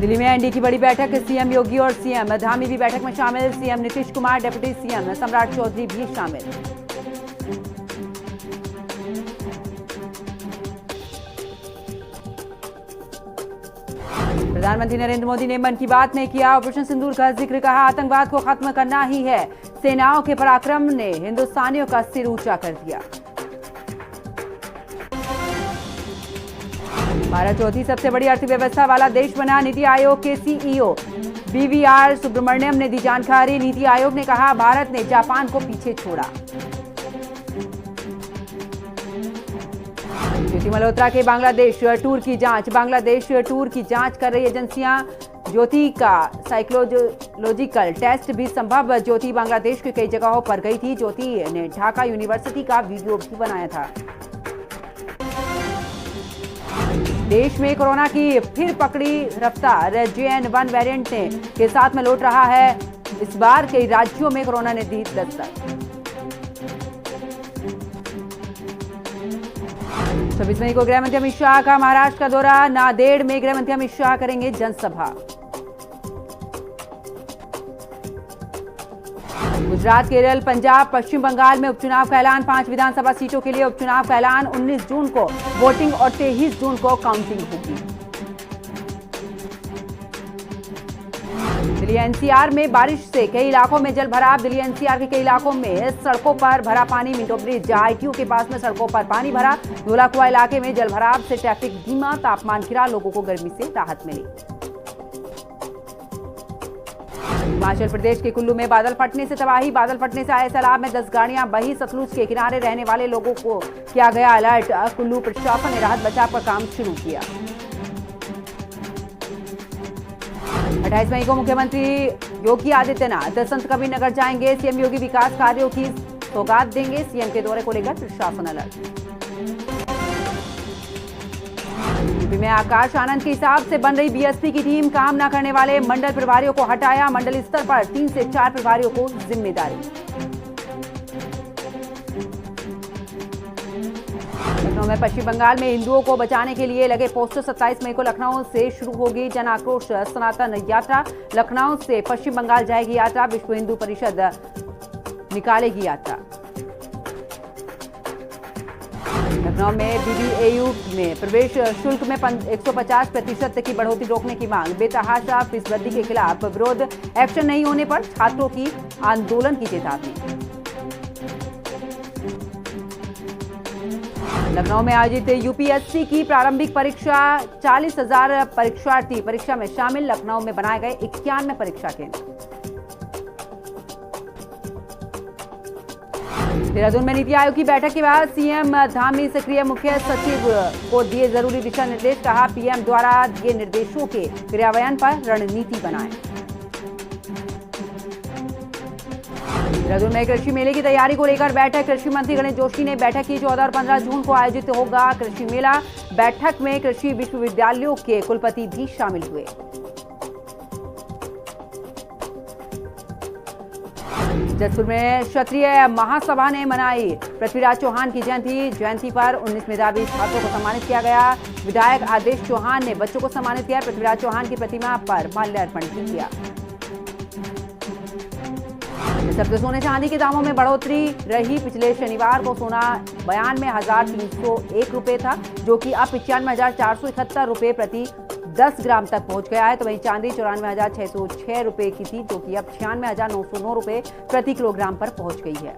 दिल्ली में एनडीए की बड़ी बैठक, सीएम योगी और सीएम धामी भी बैठक में शामिल। CM Nitish Kumar, deputy CM सम्राट चौधरी भी शामिल। प्रधानमंत्री नरेंद्र मोदी ने मन की बात में किया ऑपरेशन सिंदूर का जिक्र, कहा आतंकवाद को खत्म करना ही है। सेनाओं के पराक्रम ने हिंदुस्तानियों का सिर ऊंचा कर दिया। भारत चौथी सबसे बड़ी अर्थव्यवस्था वाला देश बना, नीति आयोग के सीईओ बीवीआर सुब्रमण्यम ने दी जानकारी। नीति आयोग ने कहा भारत ने जापान को पीछे छोड़ा। ज्योति मल्होत्रा के बांग्लादेश टूर की जांच, बांग्लादेश टूर की जांच कर रही एजेंसियां। ज्योति का साइकोलॉजिकल टेस्ट भी संभव। ज्योति बांग्लादेश की कई जगहों पर गई थी। ज्योति ने ढाका यूनिवर्सिटी का वीडियो भी बनाया था। देश में कोरोना की फिर पकड़ी रफ्तार, JN.1 वेरिएंट के साथ में लौट रहा है। इस बार कई राज्यों में कोरोना ने दी दस्तक। 26 मई को गृहमंत्री अमित शाह का महाराष्ट्र का दौरा, नांदेड़ में गृहमंत्री अमित शाह करेंगे जनसभा। गुजरात, केरल, पंजाब, पश्चिम बंगाल में उपचुनाव का ऐलान। 5 विधानसभा सीटों के लिए उपचुनाव का ऐलान। 19 जून को वोटिंग और 23 जून को काउंटिंग होगी। दिल्ली एनसीआर में बारिश से कई इलाकों में जल भराव। दिल्ली एनसीआर के कई इलाकों में सड़कों पर भरा पानी। मिंटो ब्रिज, ITO के पास में सड़कों पर पानी भरा। धोलाकुआ इलाके में जल भराव से ट्रैफिक धीमा, तापमान गिरा, लोगों को गर्मी से राहत मिली। हिमाचल प्रदेश के कुल्लू में बादल फटने से तबाही। बादल फटने से आए सैलाब में 10 गाड़ियां बही। सतलुज के किनारे रहने वाले लोगों को किया गया अलर्ट। कुल्लू प्रशासन ने राहत बचाव का काम शुरू किया। 28 मई को मुख्यमंत्री योगी आदित्यनाथ संत कबीर नगर जाएंगे। सीएम योगी विकास कार्यों की सौगात देंगे। सीएम के दौरे को लेकर प्रशासन अलर्ट। यूपी में आकाश आनंद के हिसाब से बन रही बीएसपी की टीम। काम न करने वाले मंडल प्रभारियों को हटाया। मंडल स्तर पर 3 से 4 प्रभारियों को जिम्मेदारी। लखनऊ में पश्चिम बंगाल में हिंदुओं को बचाने के लिए लगे पोस्टर। 27 मई को लखनऊ से शुरू होगी जन आक्रोश सनातन यात्रा। लखनऊ से पश्चिम बंगाल जाएगी यात्रा। विश्व हिंदू परिषद निकालेगी यात्रा। लखनऊ में BBAU में प्रवेश शुल्क में 150% की बढ़ोतरी रोकने की मांग। बेतहाशा फीसबंदी के खिलाफ विरोध, एक्शन नहीं होने पर छात्रों की आंदोलन की चेतावनी। लखनऊ में आयोजित यूपीएससी की प्रारंभिक परीक्षा। 40,000 परीक्षार्थी परीक्षा में शामिल। लखनऊ में बनाए गए 91 परीक्षा केंद्र। देहरादून में नीति आयोग की बैठक के बाद सीएम धामी सक्रिय मुख्य सचिव को दिए जरूरी दिशा निर्देश। कहा पीएम द्वारा दिए निर्देशों के क्रियान्वयन पर रणनीति बनाएं। देहरादून में कृषि मेले की तैयारी को लेकर बैठक। कृषि मंत्री गणेश जोशी ने बैठक की। 14 और 15 जून को आयोजित होगा कृषि मेला। बैठक में कृषि विश्वविद्यालयों के कुलपति भी शामिल हुए। जसपुर में क्षत्रिय महासभा ने मनाई पृथ्वीराज चौहान की जयंती पर 19 मेधावी छात्रों को सम्मानित किया गया। विधायक आदेश चौहान ने बच्चों को सम्मानित किया। पृथ्वीराज चौहान की प्रतिमा पर माल्यार्पण भी किया। इस हफ्ते सोने चांदी के दामों में बढ़ोतरी रही। पिछले शनिवार को सोना 92,301 रुपए था, जो कि अब 95,471 रुपए प्रति 10 ग्राम तक पहुंच गया है। तो वहीं चांदी 94,606 रुपए की थी, जो कि अब 96,909 रुपए प्रति किलोग्राम पर पहुंच गई है।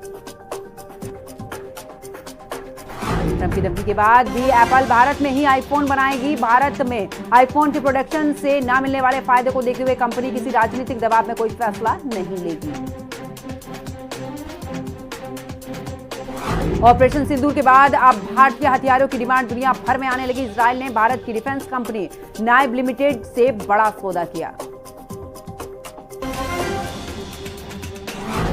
ट्रंप की धमकी के बाद भी एप्पल भारत में ही आईफोन बनाएगी। भारत में आईफोन के प्रोडक्शन से न मिलने वाले फायदे को देखते हुए कंपनी किसी राजनीतिक दबाव में कोई फैसला नहीं लेगी। ऑपरेशन सिंदूर के बाद अब भारतीय हथियारों की डिमांड दुनिया भर में आने लगी। इजरायल ने भारत की डिफेंस कंपनी नाइब लिमिटेड से बड़ा सौदा किया।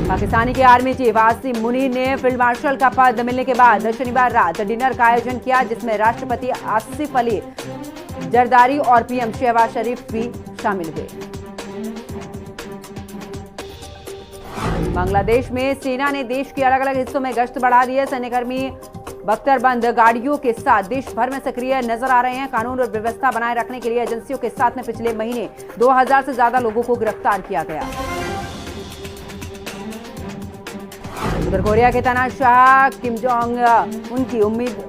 पाकिस्तानी के आर्मी चीफ आसिम मुनीर ने फील्ड मार्शल का पद मिलने के बाद शनिवार रात डिनर का आयोजन किया, जिसमें राष्ट्रपति आसिफ अली जरदारी और पीएम शहबाज शरीफ भी शामिल हुए। बांग्लादेश में सेना ने देश के अलग अलग हिस्सों में गश्त बढ़ा दी है। सैन्यकर्मी बख्तरबंद गाड़ियों के साथ देश भर में सक्रिय नजर आ रहे हैं। कानून और व्यवस्था बनाए रखने के लिए एजेंसियों के साथ में पिछले महीने 2000 से ज्यादा लोगों को गिरफ्तार किया गया। उत्तर कोरिया के तानाशाह किम जोंग उनकी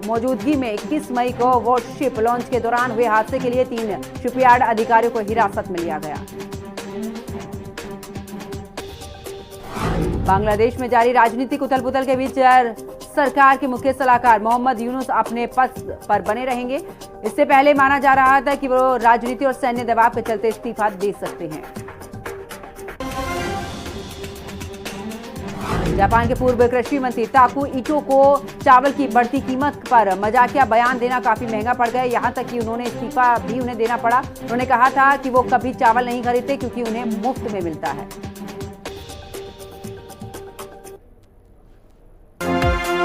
मौजूदगी में 21 मई को वॉरशिप लॉन्च के दौरान हुए हादसे के लिए 3 शिपयार्ड अधिकारियों को हिरासत में लिया गया। बांग्लादेश में जारी राजनीतिक उथल-पुथल के बीच सरकार के मुख्य सलाहकार मोहम्मद यूनुस अपने पद पर बने रहेंगे। इससे पहले माना जा रहा था कि वो राजनीति और सैन्य दबाव के चलते इस्तीफा दे सकते हैं। जापान के पूर्व कृषि मंत्री ताकू इटो को चावल की बढ़ती कीमत पर मजाकिया बयान देना काफी महंगा पड़ गया। यहां तक कि उन्होंने इस्तीफा भी उन्हें देना पड़ा। उन्होंने कहा था कि वो कभी चावल नहीं खरीदते क्योंकि उन्हें मुफ्त में मिलता है।